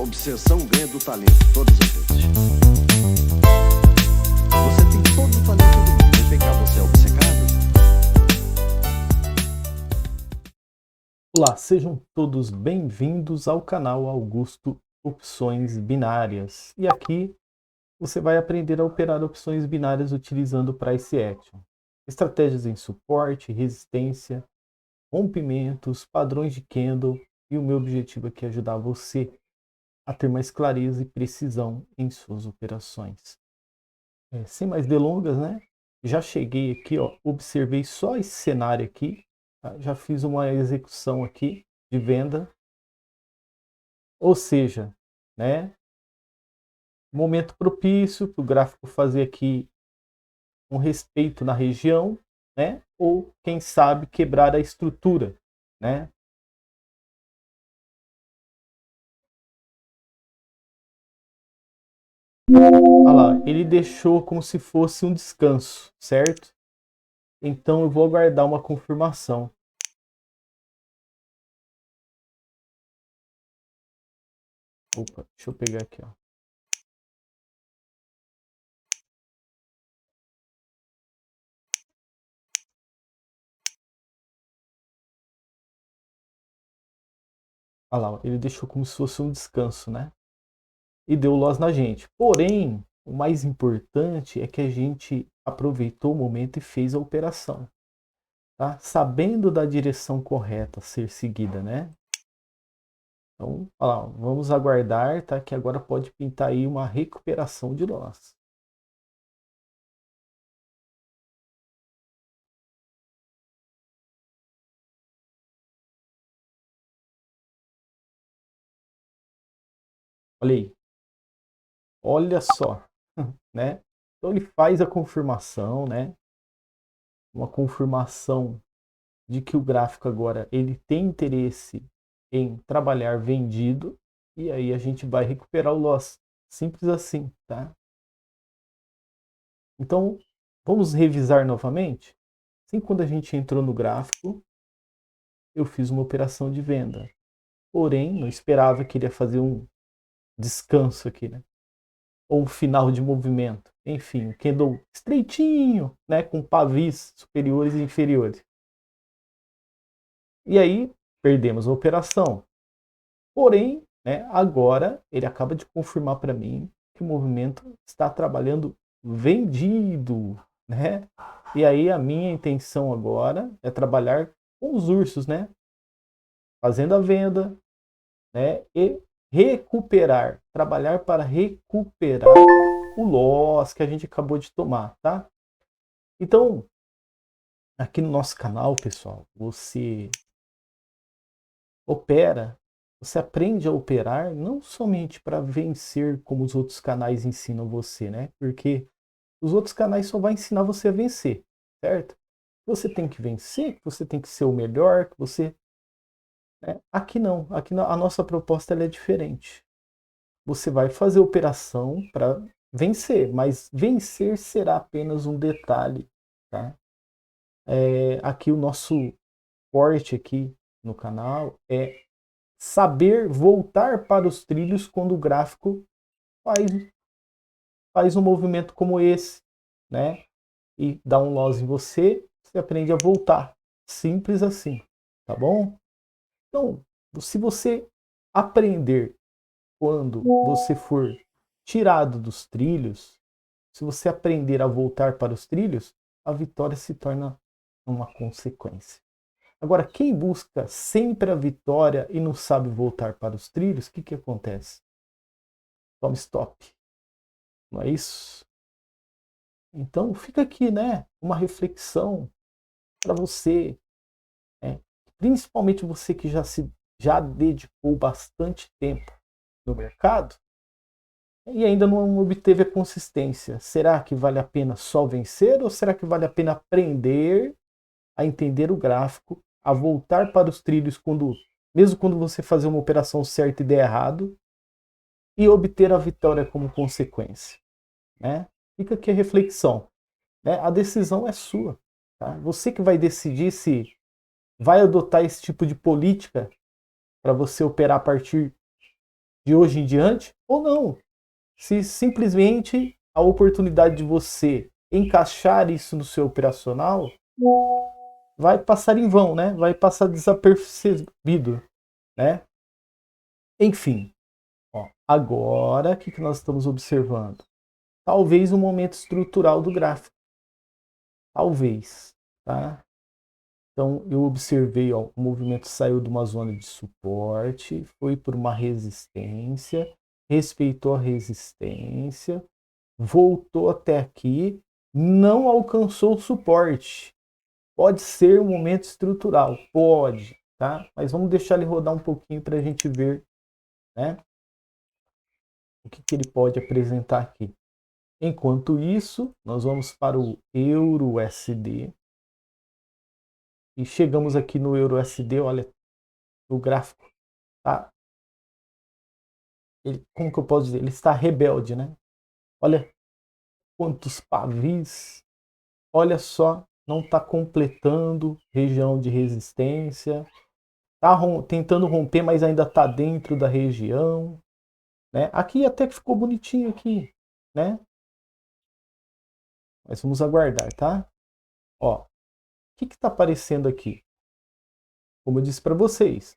Obsessão ganha do talento todas as vezes. Você tem todo o talento do mundo, mas vem cá, você é obcecado? Olá, sejam todos bem-vindos ao canal Augusto Opções Binárias. E aqui você vai aprender a operar opções binárias utilizando o Price Action. Estratégias em suporte, resistência, rompimentos, padrões de candle, e o meu objetivo aqui é ajudar você a ter mais clareza e precisão em suas operações. Sem mais delongas, né? Já cheguei aqui, ó, observei só esse cenário aqui, tá? Já fiz uma execução aqui de venda, ou seja, né? Momento propício para o gráfico fazer aqui um respeito na região, né? Ou quem sabe quebrar a estrutura, né? Olha lá, ele deixou como se fosse um descanso, certo? Então eu vou aguardar uma confirmação. Opa, deixa eu pegar aqui, ó. Olha lá, ele deixou como se fosse um descanso, né? E deu loss na gente. Porém, o mais importante é que a gente aproveitou o momento e fez a operação, tá? Sabendo da direção correta a ser seguida, né? Então, olha lá, vamos aguardar, tá? Que agora pode pintar aí uma recuperação de loss. Olha aí. Olha só, né? Então ele faz a confirmação, né? Uma confirmação de que o gráfico agora ele tem interesse em trabalhar vendido, e aí a gente vai recuperar o loss. Simples assim, tá? Então, vamos revisar novamente? Assim, quando a gente entrou no gráfico, eu fiz uma operação de venda. Porém, não esperava que ele ia fazer um descanso aqui, né? Ou um final de movimento. Enfim, um candle estreitinho, né? Com pavis superiores e inferiores. E aí, perdemos a operação. Porém, né, agora ele acaba de confirmar para mim que o movimento está trabalhando vendido, né? E aí a minha intenção agora é trabalhar com os ursos, né? Fazendo a venda, né? E recuperar, trabalhar para recuperar o loss que a gente acabou de tomar, tá? Então, aqui no nosso canal, pessoal, você opera, você aprende a operar não somente para vencer como os outros canais ensinam você, né? Porque os outros canais só vão ensinar você a vencer, certo? Você tem que vencer, você tem que ser o melhor, que você... né? Aqui não, a nossa proposta ela é diferente. Você vai fazer operação para vencer, mas vencer será apenas um detalhe, tá? Aqui o nosso forte aqui no canal é saber voltar para os trilhos quando o gráfico faz um movimento como esse, né? E dá um loss em você, você aprende a voltar. Simples assim, tá bom? Então, se você aprender quando você for tirado dos trilhos, se você aprender a voltar para os trilhos, a vitória se torna uma consequência. Agora, quem busca sempre a vitória e não sabe voltar para os trilhos, o que acontece? Toma stop. Não é isso? Então, fica aqui, né? Uma reflexão para você, né? Principalmente você que já dedicou bastante tempo no mercado e ainda não obteve a consistência. Será que vale a pena só vencer ou será que vale a pena aprender a entender o gráfico, a voltar para os trilhos mesmo quando você fazer uma operação certa e der errado, e obter a vitória como consequência, né? Fica aqui a reflexão, né? A decisão é sua, tá? Você que vai decidir se vai adotar esse tipo de política para você operar a partir de hoje em diante ou não. Se simplesmente a oportunidade de você encaixar isso no seu operacional vai passar em vão, né? Vai passar desapercebido, né? Enfim, ó, agora o que nós estamos observando? Talvez um momento estrutural do gráfico. Talvez, tá? Então eu observei, ó, o movimento saiu de uma zona de suporte, foi por uma resistência, respeitou a resistência, voltou até aqui, não alcançou o suporte. Pode ser um momento estrutural, pode, tá? Mas vamos deixar ele rodar um pouquinho para a gente ver, né, o que ele pode apresentar aqui. Enquanto isso, nós vamos para o EURUSD. E chegamos aqui no EURUSD, olha, o gráfico, tá? Ele, como que eu posso dizer? Ele está rebelde, né? Olha quantos pavis. Olha só, não está completando região de resistência. Está tentando romper, mas ainda está dentro da região. Né? Aqui até que ficou bonitinho aqui, né? Mas vamos aguardar, tá? Ó, o que está aparecendo aqui? Como eu disse para vocês,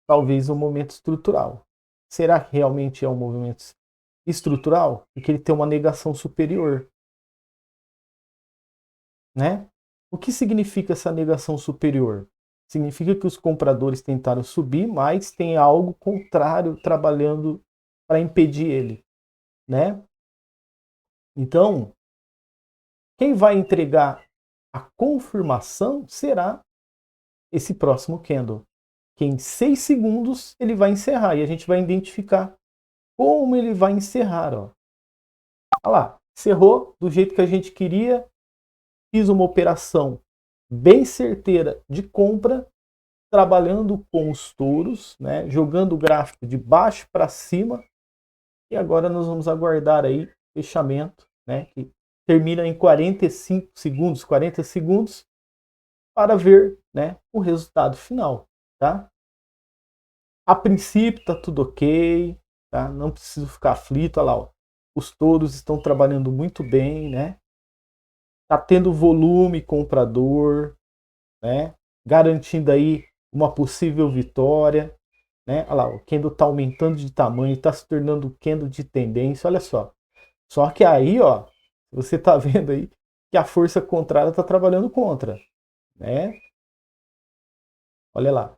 talvez um momento estrutural. Será que realmente é um movimento estrutural? Porque ele tem uma negação superior, né? O que significa essa negação superior? Significa que os compradores tentaram subir, mas tem algo contrário trabalhando para impedir ele, né? Então, quem vai entregar a confirmação será esse próximo candle, que em 6 segundos ele vai encerrar e a gente vai identificar como ele vai encerrar, ó. Olha lá, encerrou do jeito que a gente queria, fiz uma operação bem certeira de compra, trabalhando com os touros, né, jogando o gráfico de baixo para cima, e agora nós vamos aguardar aí fechamento, né, que termina em 45 segundos, 40 segundos, para ver, né, o resultado final, tá? A princípio tá tudo ok, tá? Não preciso ficar aflito, olha lá, ó. Os touros estão trabalhando muito bem, né? Tá tendo volume comprador, né? Garantindo aí uma possível vitória, né? Olha lá, o candle tá aumentando de tamanho, tá se tornando candle de tendência, olha só. Só que aí, ó, você tá vendo aí que a força contrária tá trabalhando contra, né? Olha lá.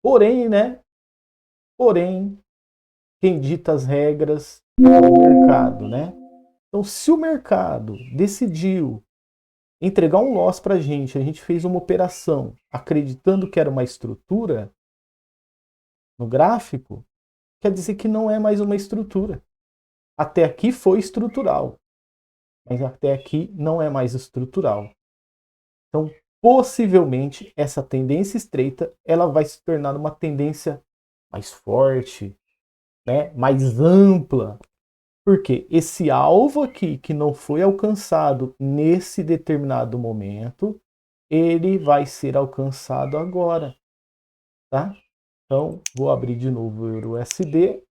Porém, né? Porém, quem dita as regras é o mercado, né? Então, se o mercado decidiu entregar um loss para a gente fez uma operação acreditando que era uma estrutura no gráfico, quer dizer que não é mais uma estrutura. Até aqui foi estrutural, mas até aqui não é mais estrutural. Então, possivelmente, essa tendência estreita ela vai se tornar uma tendência mais forte, né, mais ampla, porque esse alvo aqui que não foi alcançado nesse determinado momento, ele vai ser alcançado agora, tá? Então, vou abrir de novo o EURUSD.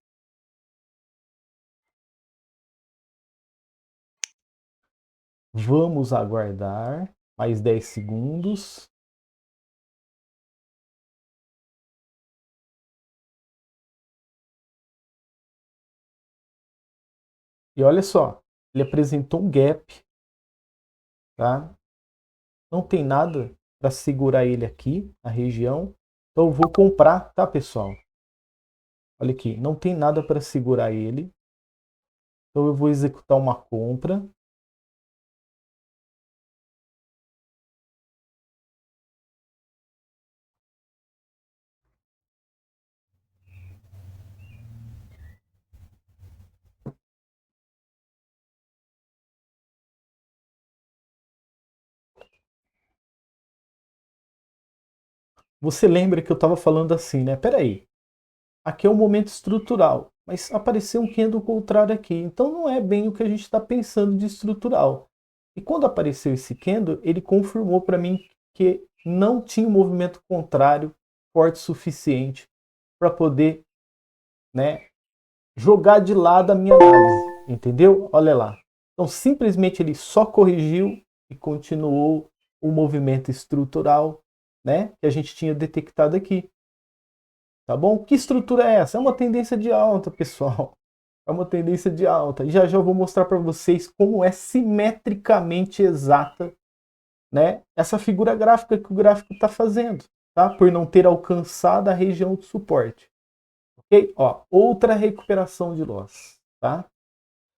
Vamos aguardar mais 10 segundos. E olha só, ele apresentou um gap, tá? Não tem nada para segurar ele aqui, na região. Então eu vou comprar, tá, pessoal? Olha aqui, não tem nada para segurar ele. Então eu vou executar uma compra. Você lembra que eu estava falando assim, né? Peraí, aqui é um momento estrutural, mas apareceu um candle contrário aqui. Então não é bem o que a gente está pensando de estrutural. E quando apareceu esse candle, ele confirmou para mim que não tinha um movimento contrário forte o suficiente para poder, né, jogar de lado a minha análise, entendeu? Olha lá. Então, simplesmente ele só corrigiu e continuou o movimento estrutural, né, que a gente tinha detectado aqui. Tá bom? Que estrutura é essa? É uma tendência de alta, pessoal. É uma tendência de alta. E já já eu vou mostrar para vocês como é simetricamente exata, né, essa figura gráfica que o gráfico está fazendo, tá? Por não ter alcançado a região de suporte. Ok? Ó, outra recuperação de loss, tá?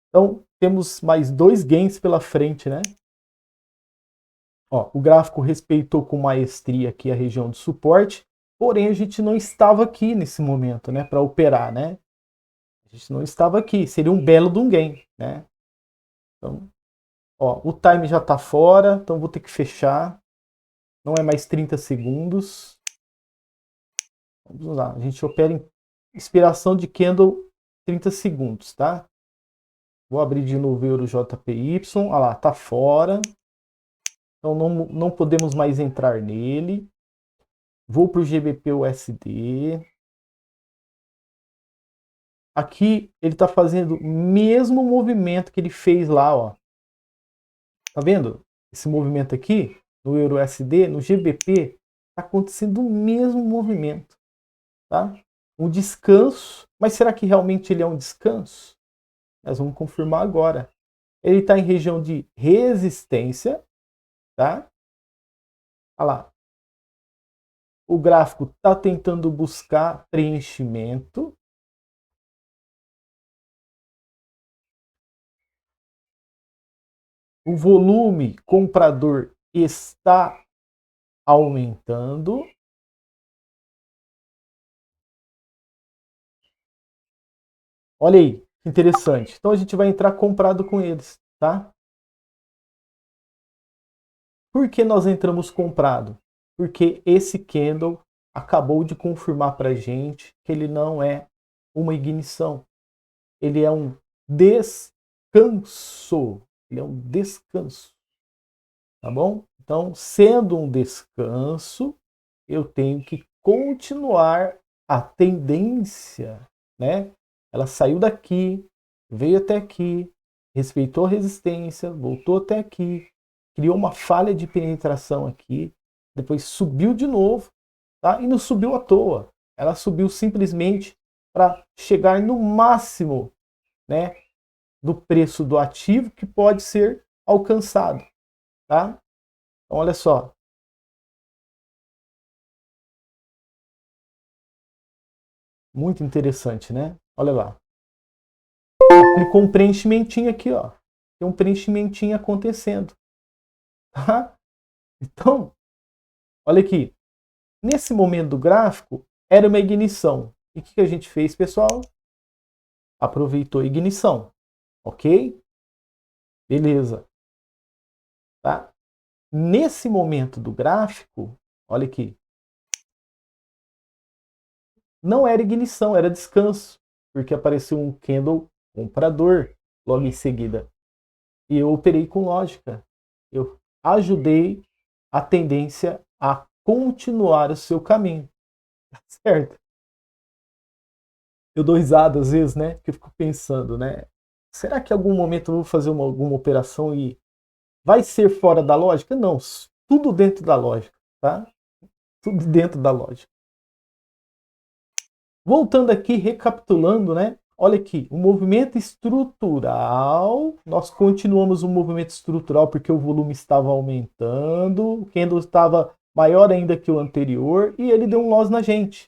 Então, temos mais 2 gains pela frente, né? Ó, o gráfico respeitou com maestria aqui a região de suporte, porém a gente não estava aqui nesse momento, né, para operar, né? A gente não estava aqui, seria um belo de um gain, né? Então, ó, o time já está fora, então vou ter que fechar. Não é mais 30 segundos. Vamos lá, a gente opera em expiração de candle 30 segundos, tá? Vou abrir de novo o Euro JPY, olha lá, tá fora. Então não podemos mais entrar nele. Vou para o GBP USD. Aqui ele está fazendo o mesmo movimento que ele fez lá, ó. Tá vendo? Esse movimento aqui, no Euro USD, no GBP, está acontecendo o mesmo movimento, tá? Um descanso, mas será que realmente ele é um descanso? Nós vamos confirmar agora. Ele está em região de resistência, tá? Olha lá. O gráfico está tentando buscar preenchimento. O volume comprador está aumentando. Olha aí, que interessante. Então a gente vai entrar comprado com eles, tá? Por que nós entramos comprado? Porque esse candle acabou de confirmar para a gente que ele não é uma ignição. Ele é um descanso. Ele é um descanso. Tá bom? Então, sendo um descanso, eu tenho que continuar a tendência, né? Ela saiu daqui, veio até aqui, respeitou a resistência, voltou até aqui, criou uma falha de penetração aqui, depois subiu de novo, tá? E não subiu à toa. Ela subiu simplesmente para chegar no máximo, né, do preço do ativo que pode ser alcançado, tá? Então, olha só. Muito interessante, né? Olha lá. Aplicou um preenchimentinho aqui, ó. Tem um preenchimentinho acontecendo. Tá? Então, olha aqui. Nesse momento do gráfico, era uma ignição. E o que a gente fez, pessoal? Aproveitou a ignição. Ok? Beleza. Tá? Nesse momento do gráfico, olha aqui. Não era ignição, era descanso. Porque apareceu um candle comprador logo em seguida. E eu operei com lógica. Eu ajudei a tendência a continuar o seu caminho. Tá certo? Eu dou risada às vezes, né? Porque eu fico pensando, né? Será que em algum momento eu vou fazer alguma operação e vai ser fora da lógica? Não, tudo dentro da lógica, tá? Tudo dentro da lógica. Voltando aqui, recapitulando, né? Olha aqui, o movimento estrutural, nós continuamos o movimento estrutural porque o volume estava aumentando, o candle estava maior ainda que o anterior e ele deu um loss na gente.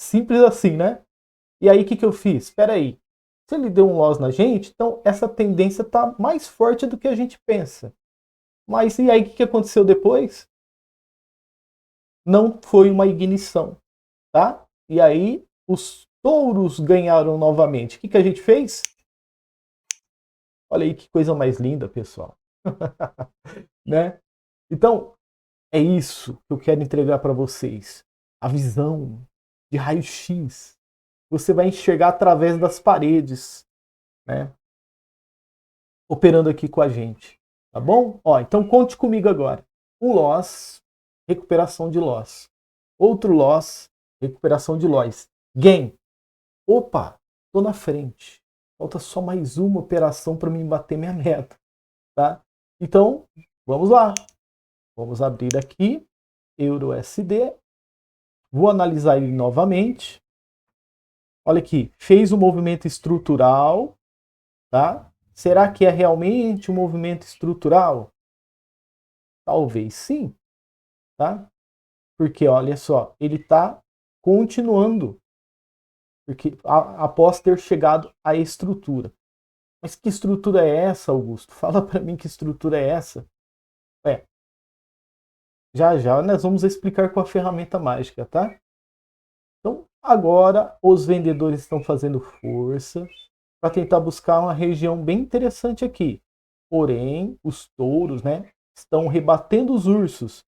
Simples assim, né? E aí o que eu fiz? Espera aí, se ele deu um loss na gente, então essa tendência está mais forte do que a gente pensa. Mas e aí o que aconteceu depois? Não foi uma ignição, tá? E aí os touros ganharam novamente. O que a gente fez? Olha aí que coisa mais linda, pessoal. Né? Então, é isso que eu quero entregar para vocês. A visão de raio-x. Você vai enxergar através das paredes, né? Operando aqui com a gente. Tá bom? Ó, então conte comigo agora. Um loss, recuperação de loss. Outro loss, recuperação de loss. Gain. Opa, tô na frente. Falta só mais uma operação para mim bater minha meta, tá? Então, vamos lá. Vamos abrir aqui, EURUSD. Vou analisar ele novamente. Olha aqui, fez um movimento estrutural, tá? Será que é realmente um movimento estrutural? Talvez sim, tá? Porque, olha só, ele está continuando, porque após ter chegado à estrutura. Mas que estrutura é essa, Augusto? Fala para mim que estrutura é essa. Já já nós vamos explicar com a ferramenta mágica, tá? Então, agora os vendedores estão fazendo força para tentar buscar uma região bem interessante aqui. Porém, os touros, né, estão rebatendo os ursos,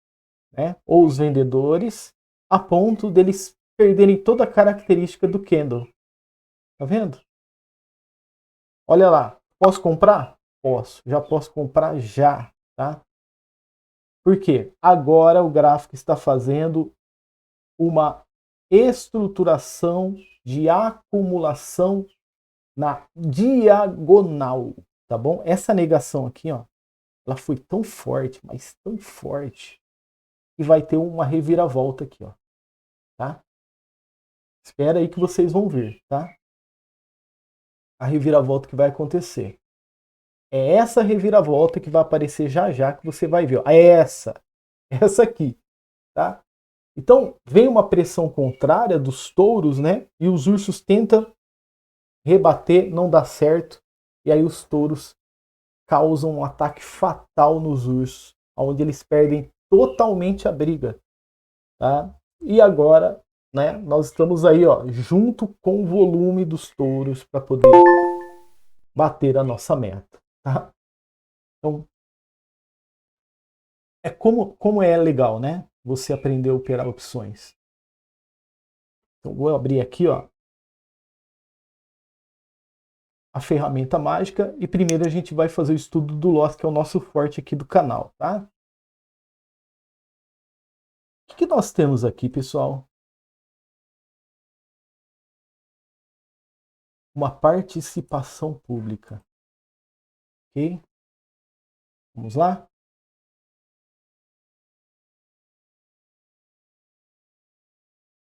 né, ou os vendedores, a ponto deles perderem toda a característica do candle. Tá vendo? Olha lá, posso comprar? Posso, já posso comprar já, tá? Por quê? Agora o gráfico está fazendo uma estruturação de acumulação na diagonal, tá bom? Essa negação aqui, ó, ela foi tão forte, mas tão forte, que vai ter uma reviravolta aqui, ó, tá? Espera aí que vocês vão ver, tá? A reviravolta que vai acontecer. É essa reviravolta que vai aparecer já já que você vai ver, ó. É essa aqui, tá? Então, vem uma pressão contrária dos touros, né? E os ursos tentam rebater, não dá certo. E aí os touros causam um ataque fatal nos ursos, onde eles perdem totalmente a briga, tá? E agora, né, nós estamos aí, ó, junto com o volume dos touros para poder bater a nossa meta, tá? Então, é como é legal, né? Você aprender a operar opções. Então, vou abrir aqui, ó, a ferramenta mágica e primeiro a gente vai fazer o estudo do loss, que é o nosso forte aqui do canal, tá? O que nós temos aqui, pessoal? Uma participação pública, ok? Vamos lá?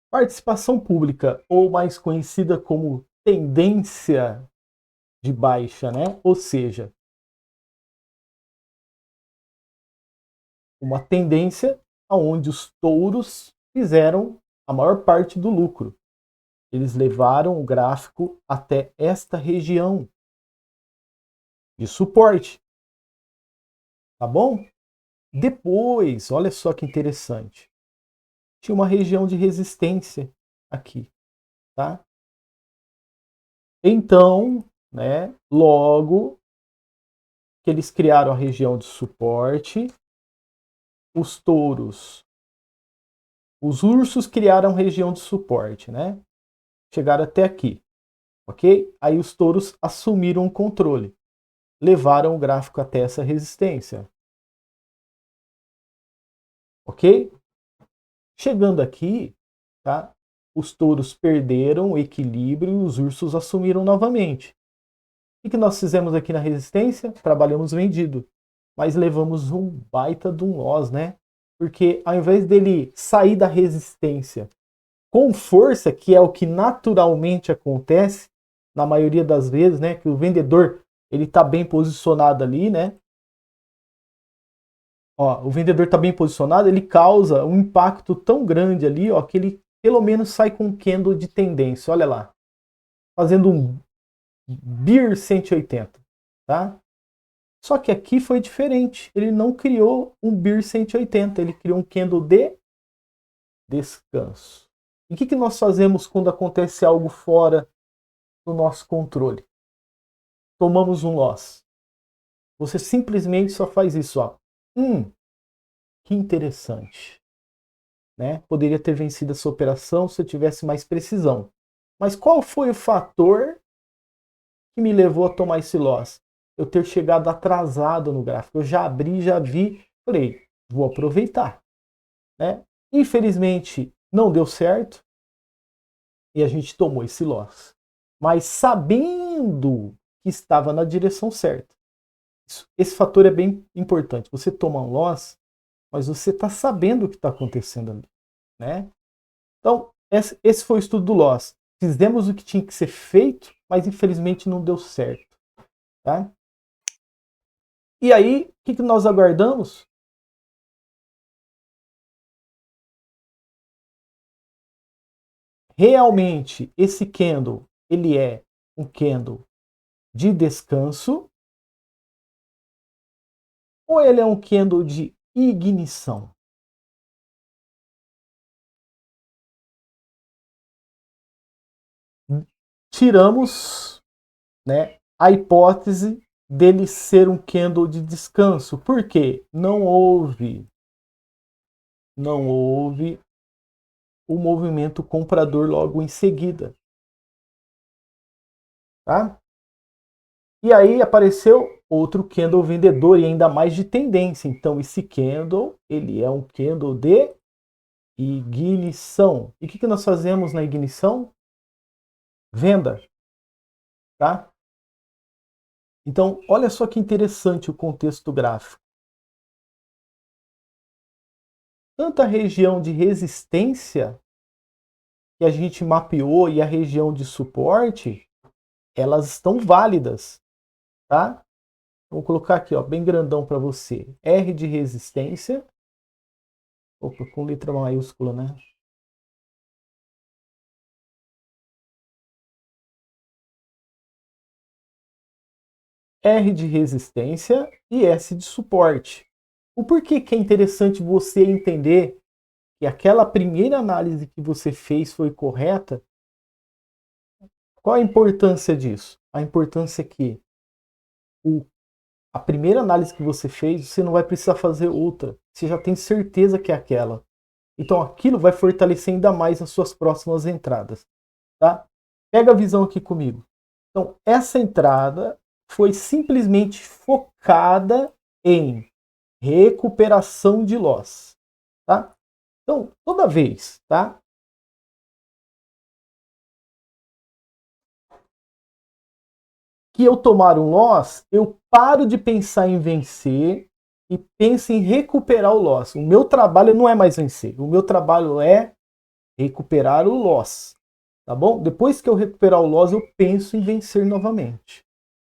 Participação pública, ou mais conhecida como tendência de baixa, né? Ou seja, uma tendência onde os touros fizeram a maior parte do lucro. Eles levaram o gráfico até esta região de suporte. Tá bom? Depois, olha só que interessante. Tinha uma região de resistência aqui, tá? Então, né, logo que eles criaram a região de suporte, os touros, os ursos criaram a região de suporte, né? Chegaram até aqui, ok? Aí os touros assumiram o controle, levaram o gráfico até essa resistência, ok? Chegando aqui, tá? Os touros perderam o equilíbrio e os ursos assumiram novamente. O que nós fizemos aqui na resistência? Trabalhamos vendido, mas levamos um baita de um loss, né? Porque ao invés dele sair da resistência com força, que é o que naturalmente acontece, na maioria das vezes, né? Que o vendedor ele está bem posicionado ali, né? Ó, o vendedor está bem posicionado, ele causa um impacto tão grande ali, ó, que ele pelo menos sai com um candle de tendência, olha lá, fazendo um Bear 180, tá? Só que aqui foi diferente, ele não criou um Bear 180, ele criou um candle de descanso. E o que nós fazemos quando acontece algo fora do nosso controle? Tomamos um loss. Você simplesmente só faz isso, ó. Que interessante, né? Poderia ter vencido essa operação se eu tivesse mais precisão. Mas qual foi o fator que me levou a tomar esse loss? Eu ter chegado atrasado no gráfico. Eu já abri, já vi, falei, vou aproveitar, né? Infelizmente não deu certo, E a gente tomou esse loss. Mas sabendo que estava na direção certa. Esse fator é bem importante. Você toma um loss, mas você está sabendo o que está acontecendo ali, né? Então, esse foi o estudo do loss. Fizemos o que tinha que ser feito, mas infelizmente não deu certo, tá? E aí, o que nós aguardamos? Realmente, esse candle, ele é um candle de descanso ou ele é um candle de ignição? Tiramos, né, a hipótese dele ser um candle de descanso. Por quê? Não houve o movimento comprador logo em seguida. Tá? E aí apareceu outro candle vendedor e ainda mais de tendência. Então esse candle, ele é um candle de ignição. E o que nós fazemos na ignição? Venda. Tá? Então, olha só que interessante o contexto gráfico. Tanto a região de resistência que a gente mapeou e a região de suporte, elas estão válidas, tá? Vou colocar aqui, ó, bem grandão para você. R de resistência. Opa, com letra maiúscula, né? R de resistência e S de suporte. O porquê que é interessante você entender que aquela primeira análise que você fez foi correta? Qual a importância disso? A importância é que a primeira análise que você fez, você não vai precisar fazer outra. Você já tem certeza que é aquela. Então aquilo vai fortalecer ainda mais as suas próximas entradas. Tá? Pega a visão aqui comigo. Então essa entrada foi simplesmente focada em recuperação de loss. Tá? Então toda vez, tá? que eu tomar um loss, eu paro de pensar em vencer e penso em recuperar o loss. O meu trabalho não é mais vencer, o meu trabalho é recuperar o loss. Tá bom? Depois que eu recuperar o loss, eu penso em vencer novamente.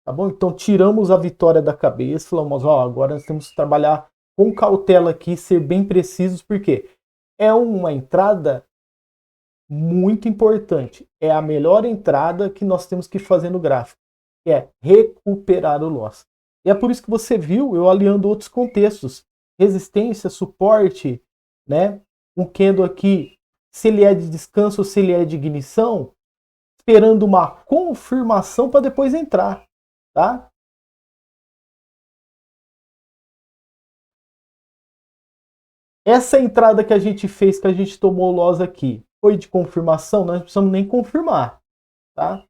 Tá bom? Então tiramos a vitória da cabeça, falamos, ó, agora nós temos que trabalhar com cautela aqui, ser bem precisos, porque é uma entrada muito importante. É a melhor entrada que nós temos que fazer no gráfico. É recuperar o loss. E é por isso que você viu eu aliando outros contextos. Resistência, suporte, né? Um candle aqui, se ele é de descanso ou se ele é de ignição, esperando uma confirmação para depois entrar, tá? Essa entrada que a gente fez, que a gente tomou o loss aqui, foi de confirmação? Nós não precisamos nem confirmar, tá?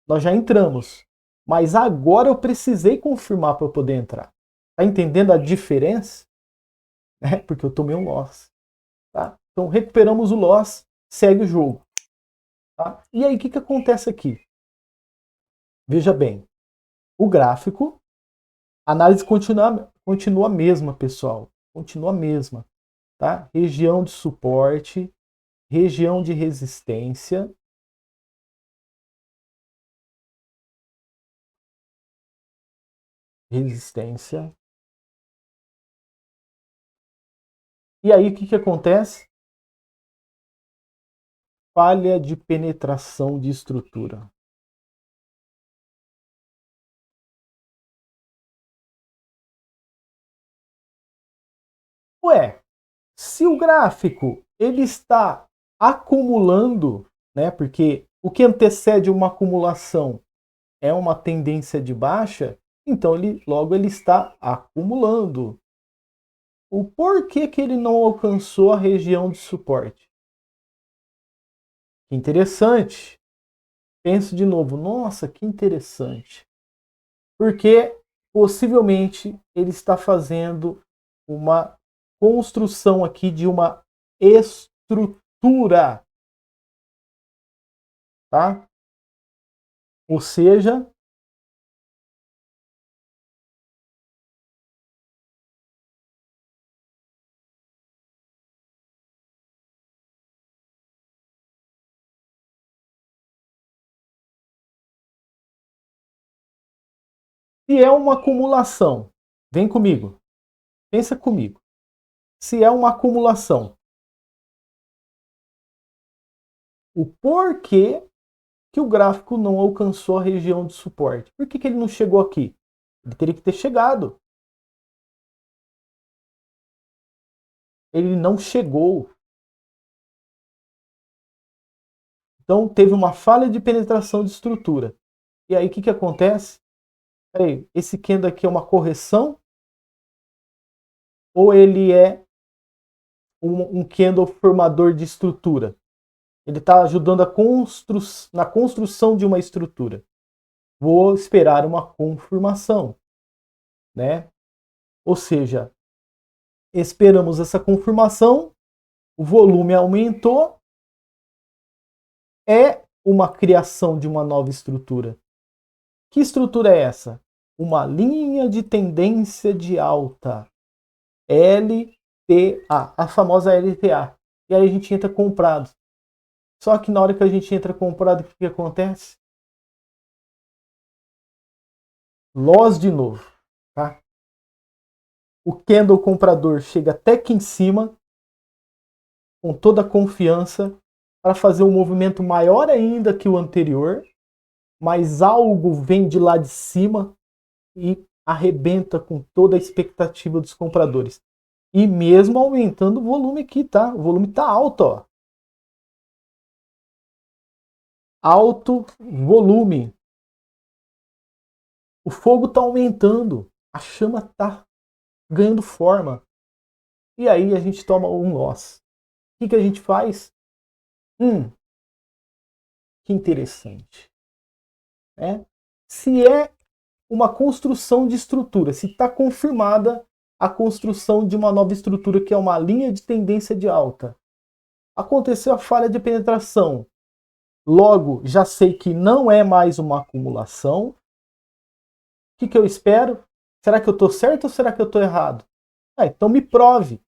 Nós já entramos. Mas agora eu precisei confirmar para eu poder entrar. Tá entendendo a diferença? É, porque eu tomei um loss. Tá? Então recuperamos o loss, segue o jogo. Tá? E aí o que acontece aqui? Veja bem, o gráfico, a análise continua a mesma, pessoal. Continua a mesma. Tá? Região de suporte, região de resistência. Resistência. E aí o que acontece? Falha de penetração de estrutura. Ué, se o gráfico ele está acumulando, né, porque o que antecede uma acumulação é uma tendência de baixa, então logo ele está acumulando. O porquê que ele não alcançou a região de suporte? Que interessante. Penso de novo, nossa, que interessante. Porque possivelmente ele está fazendo uma construção aqui de uma estrutura. tá? Ou seja, se é uma acumulação, vem comigo, pensa comigo. Se é uma acumulação, o porquê que o gráfico não alcançou a região de suporte? Por que ele não chegou aqui? Ele teria que ter chegado. Ele não chegou. Então teve uma falha de penetração de estrutura. E aí o que acontece? Peraí, esse candle aqui é uma correção? Ou ele é um candle formador de estrutura? Ele está ajudando na construção de uma estrutura. Vou esperar uma confirmação, né? Ou seja, esperamos essa confirmação, o volume aumentou, é uma criação de uma nova estrutura. Que estrutura é essa? Uma linha de tendência de alta, LTA, a famosa LTA. E aí a gente entra comprado. Só que na hora que a gente entra comprado, o que acontece? Loss de novo, tá? O candle comprador chega até aqui em cima, com toda a confiança, para fazer um movimento maior ainda que o anterior, mas algo vem de lá de cima e arrebenta com toda a expectativa dos compradores. E mesmo aumentando o volume aqui, tá? O volume tá alto, ó. Alto volume. O fogo tá aumentando. A chama tá ganhando forma. E aí a gente toma um loss. O que a gente faz? Que interessante. Se é uma construção de estrutura, se está confirmada a construção de uma nova estrutura que é uma linha de tendência de alta. Aconteceu a falha de penetração. Logo, já sei que não é mais uma acumulação. O que eu espero? Será que eu estou certo ou será que eu estou errado? Então me prove.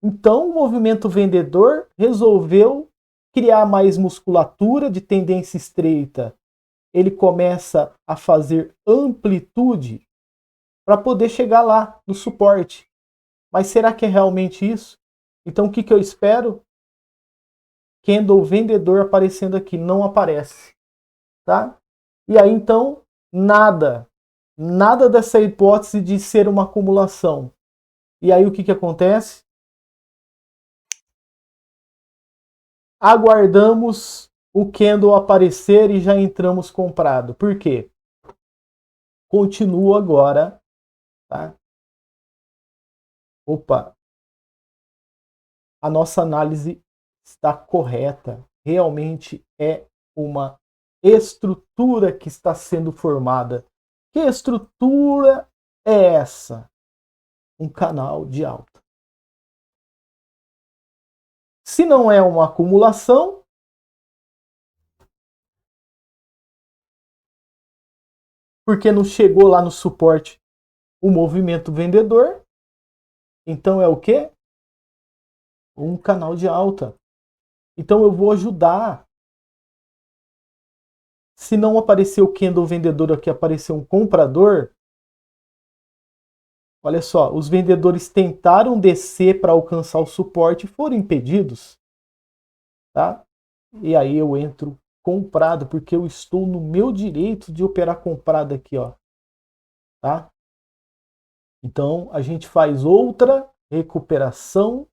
Então o movimento vendedor resolveu criar mais musculatura de tendência estreita. Ele começa a fazer amplitude para poder chegar lá no suporte. Mas será que é realmente isso? Então o que eu espero? Candle vendedor aparecendo aqui, não aparece, tá? E aí então nada dessa hipótese de ser uma acumulação. E aí o que acontece? Aguardamos o candle aparecer e já entramos comprado. Por quê? Continuo agora, tá? Opa, a nossa análise está correta. Realmente é uma estrutura que está sendo formada. Que estrutura é essa? Um canal de alta. Se não é uma acumulação, porque não chegou lá no suporte o movimento vendedor, então é o quê? Um canal de alta. Então eu vou ajudar. Se não aparecer o candle vendedor aqui, aparecer um comprador, olha só, os vendedores tentaram descer para alcançar o suporte e foram impedidos, tá? E aí eu entro comprado, porque eu estou no meu direito de operar comprado aqui, ó, tá? Então a gente faz outra recuperação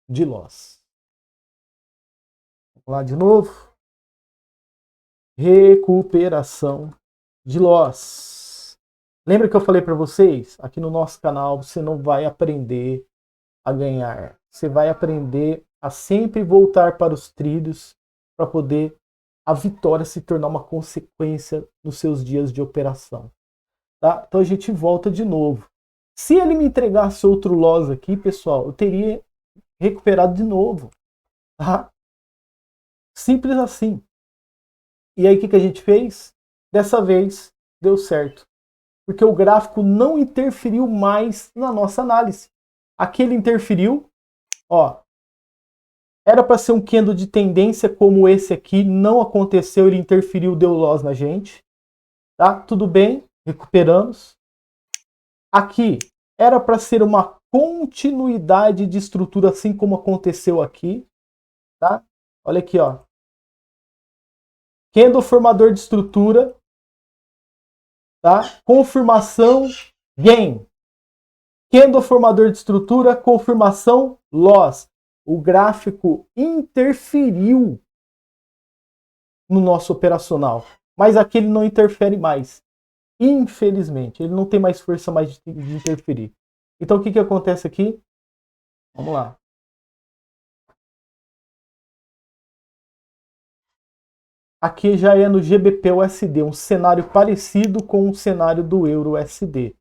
de loss. Vamos lá de novo. Recuperação de loss. Lembra que eu falei para vocês? Aqui no nosso canal você não vai aprender a ganhar. Você vai aprender a sempre voltar para os trilhos para poder a vitória se tornar uma consequência nos seus dias de operação. Tá? Então a gente volta de novo. Se ele me entregasse outro loss aqui, pessoal, eu teria recuperado de novo. Tá? Simples assim. E aí o que a gente fez? Dessa vez deu certo. Porque o gráfico não interferiu mais na nossa análise. Aqui ele interferiu, ó. Era para ser um candle de tendência como esse aqui, não aconteceu, ele interferiu, deu loss na gente. Tá? Tudo bem, recuperamos. Aqui era para ser uma continuidade de estrutura, assim como aconteceu aqui. Tá? Olha aqui, ó. Candle formador de estrutura. Tá? Confirmação, gain. Candle formador de estrutura, confirmação, loss. O gráfico interferiu no nosso operacional. Mas aqui ele não interfere mais. Infelizmente, ele não tem mais força mais de interferir. Então o que acontece aqui? Vamos lá. Aqui já é no GBP-USD, um cenário parecido com o cenário do Euro-USD.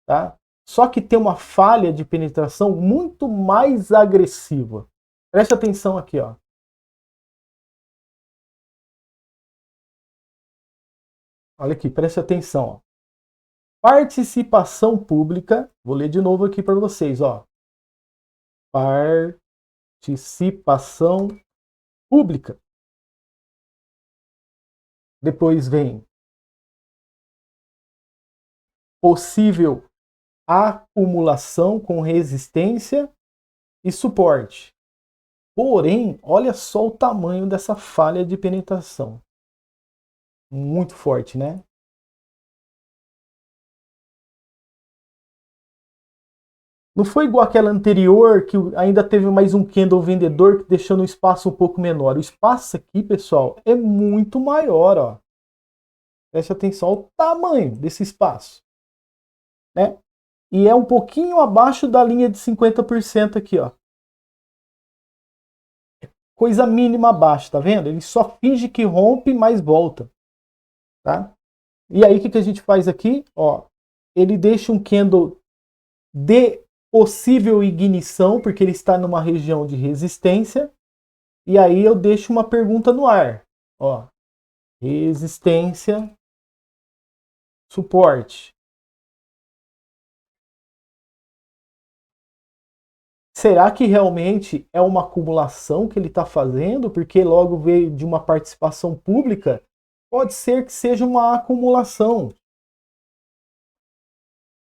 Tá? Só que tem uma falha de penetração muito mais agressiva. Preste atenção aqui, ó. Olha aqui, preste atenção. Ó. Participação pública, vou ler de novo aqui para vocês. Ó. Participação pública. Depois vem possível acumulação com resistência e suporte. Porém, olha só o tamanho dessa falha de penetração. Muito forte, né? Não foi igual aquela anterior, que ainda teve mais um candle vendedor, deixando o espaço um pouco menor. O espaço aqui, pessoal, é muito maior, ó. Preste atenção ao tamanho desse espaço, né? E é um pouquinho abaixo da linha de 50% aqui, ó. Coisa mínima abaixo, tá vendo? Ele só finge que rompe, mas volta, tá? E aí, o que a gente faz aqui? Ó, ele deixa um candle de possível ignição, porque ele está numa região de resistência. E aí eu deixo uma pergunta no ar. Ó, resistência, suporte. Será que realmente é uma acumulação que ele está fazendo? Porque logo veio de uma participação pública? Pode ser que seja uma acumulação.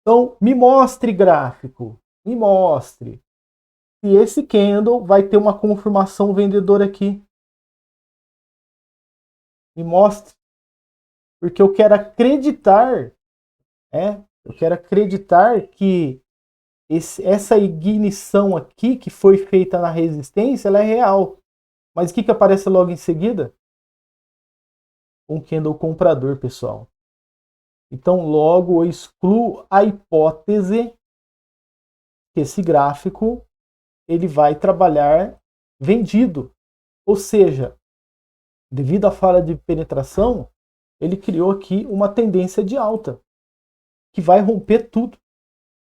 Então, me mostre gráfico. Me mostre. E esse candle vai ter uma confirmação vendedora aqui. Me mostre. Porque eu quero acreditar, eu quero acreditar que essa ignição aqui que foi feita na resistência, ela é real. Mas o que aparece logo em seguida? Um candle comprador, pessoal. Então, logo eu excluo a hipótese que esse gráfico ele vai trabalhar vendido. Ou seja, devido à falha de penetração, ele criou aqui uma tendência de alta, que vai romper tudo.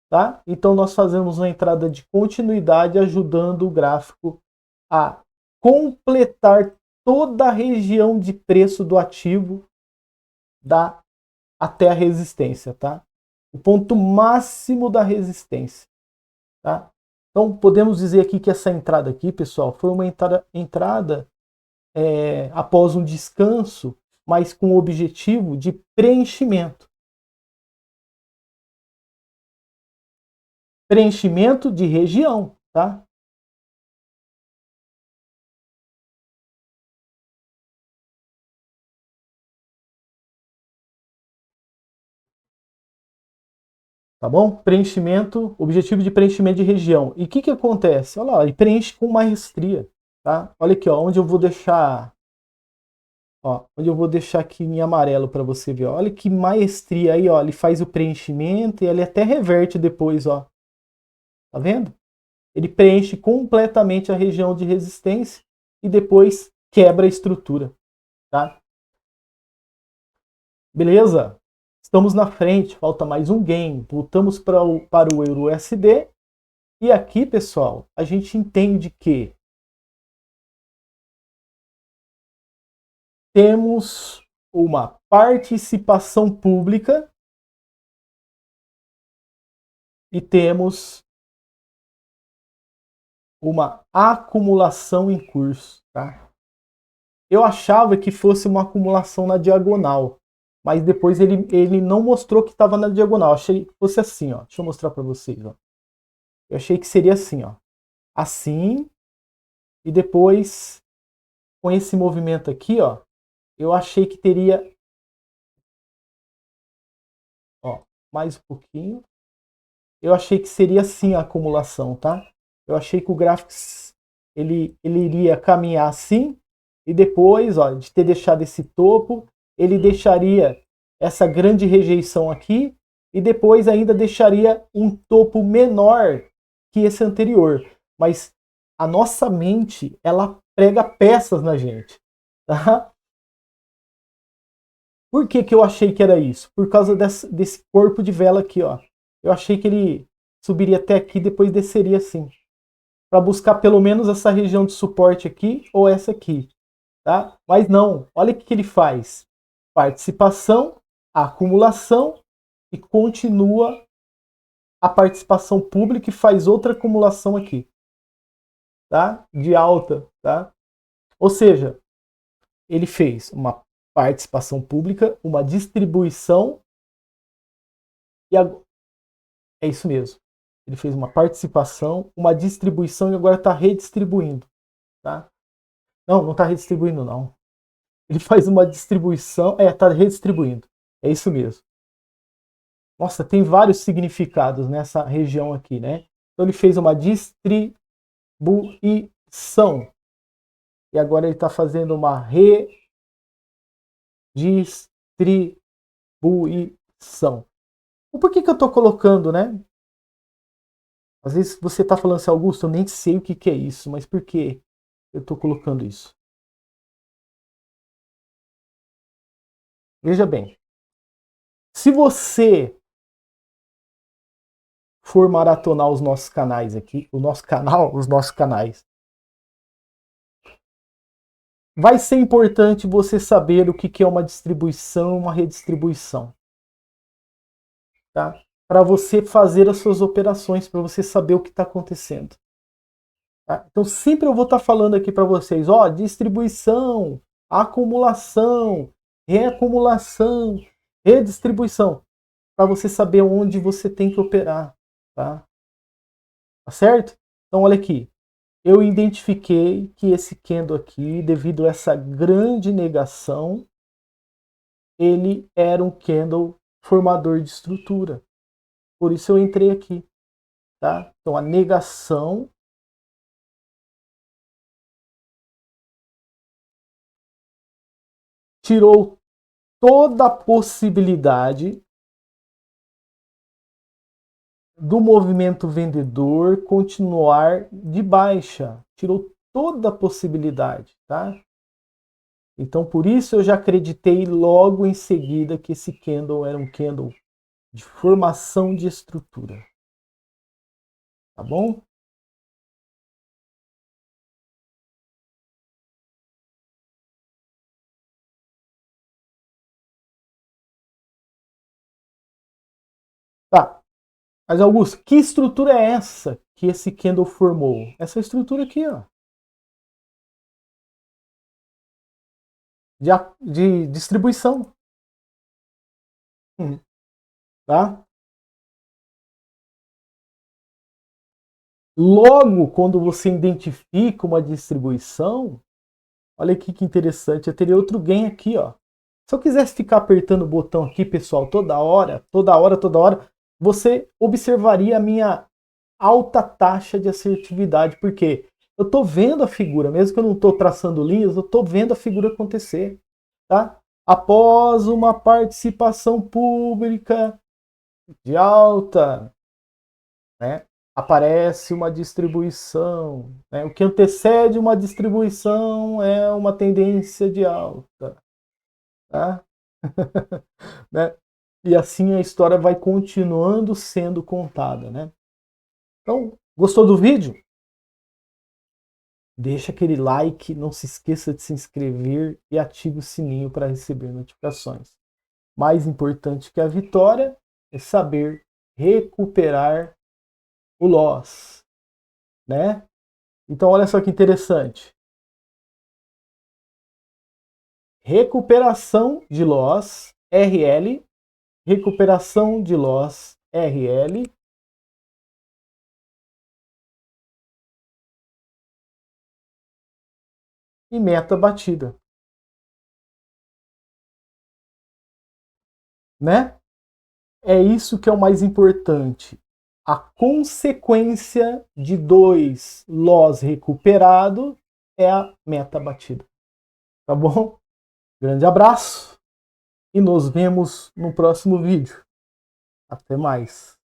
Tá? Então nós fazemos uma entrada de continuidade, ajudando o gráfico a completar toda a região de preço do ativo até a resistência. Tá? O ponto máximo da resistência. Tá? Então podemos dizer aqui que essa entrada aqui, pessoal, foi uma entrada após um descanso, mas com o objetivo de preenchimento. Preenchimento de região, tá? Tá bom? Preenchimento, objetivo de preenchimento de região. E o que acontece? Olha lá, ele preenche com maestria, tá? Olha aqui, ó, onde eu vou deixar, ó, onde eu vou deixar aqui em amarelo para você ver. Ó. Olha que maestria aí, ó, ele faz o preenchimento e ele até reverte depois, ó. Tá vendo? Ele preenche completamente a região de resistência e depois quebra a estrutura, tá? Beleza? Estamos na frente, falta mais um gain. Voltamos para o Euro-USD. E aqui, pessoal, a gente entende que temos uma participação pública e temos uma acumulação em curso, tá? Eu achava que fosse uma acumulação na diagonal, mas depois ele não mostrou que estava na diagonal. Eu achei que fosse assim, ó. Deixa eu mostrar para vocês, ó. Eu achei que seria assim, ó. Assim, e depois com esse movimento aqui, ó, eu achei que teria, ó, mais um pouquinho. Eu achei que seria assim a acumulação, tá? Eu achei que o gráfico ele iria caminhar assim e depois, ó, de ter deixado esse topo, ele deixaria essa grande rejeição aqui e depois ainda deixaria um topo menor que esse anterior. Mas a nossa mente, ela prega peças na gente, tá? Por que que eu achei que era isso? Por causa desse corpo de vela aqui, ó. Eu achei que ele subiria até aqui e depois desceria assim. Para buscar pelo menos essa região de suporte aqui ou essa aqui, tá? Mas não, olha o que ele faz. Participação, acumulação e continua a participação pública e faz outra acumulação aqui, tá? De alta, tá? Ou seja, ele fez uma participação pública, uma distribuição e é isso mesmo. Ele fez uma participação, uma distribuição e agora está redistribuindo, tá? Não, não está redistribuindo não. Ele faz uma distribuição, está redistribuindo. É isso mesmo. Nossa, tem vários significados nessa região aqui, né? Então ele fez uma distribuição e agora ele está fazendo uma redistribuição. Por que que eu estou colocando, né? Às vezes você está falando assim, Augusto, eu nem sei o que que é isso, mas por que eu estou colocando isso? Veja bem, se você for maratonar os nossos canais aqui, o nosso canal, os nossos canais, vai ser importante você saber o que é uma distribuição, uma redistribuição, tá? Para você fazer as suas operações, para você saber o que está acontecendo. Tá? Então sempre eu vou estar falando aqui para vocês, ó, distribuição, acumulação, reacumulação, redistribuição, para você saber onde você tem que operar, tá? Tá certo? Então olha aqui, eu identifiquei que esse candle aqui, devido a essa grande negação, ele era um candle formador de estrutura. Por isso eu entrei aqui, tá? Então a negação tirou toda a possibilidade do movimento vendedor continuar de baixa. Tirou toda a possibilidade, tá? Então, por isso eu já acreditei logo em seguida que esse candle era um candle de formação de estrutura. Tá bom? Tá. Mas, Augusto, que estrutura é essa que esse candle formou? Essa estrutura aqui, ó. De distribuição. Tá? Logo, quando você identifica uma distribuição, olha aqui que interessante, eu teria outro gain aqui, ó. Se eu quisesse ficar apertando o botão aqui, pessoal, toda hora, você observaria a minha alta taxa de assertividade, porque eu estou vendo a figura, mesmo que eu não estou traçando linhas, eu estou vendo a figura acontecer, tá? Após uma participação pública de alta, né, aparece uma distribuição, né? O que antecede uma distribuição é uma tendência de alta, tá? Né? E assim a história vai continuando sendo contada, né? Então, gostou do vídeo? Deixa aquele like, não se esqueça de se inscrever e ative o sininho para receber notificações. Mais importante que a vitória é saber recuperar o loss, né? Então olha só que interessante. Recuperação de loss, RL, recuperação de loss, RL, e meta batida, né? É isso que é o mais importante. A consequência de 2 loss recuperado é a meta batida. Tá bom? Grande abraço e nos vemos no próximo vídeo. Até mais.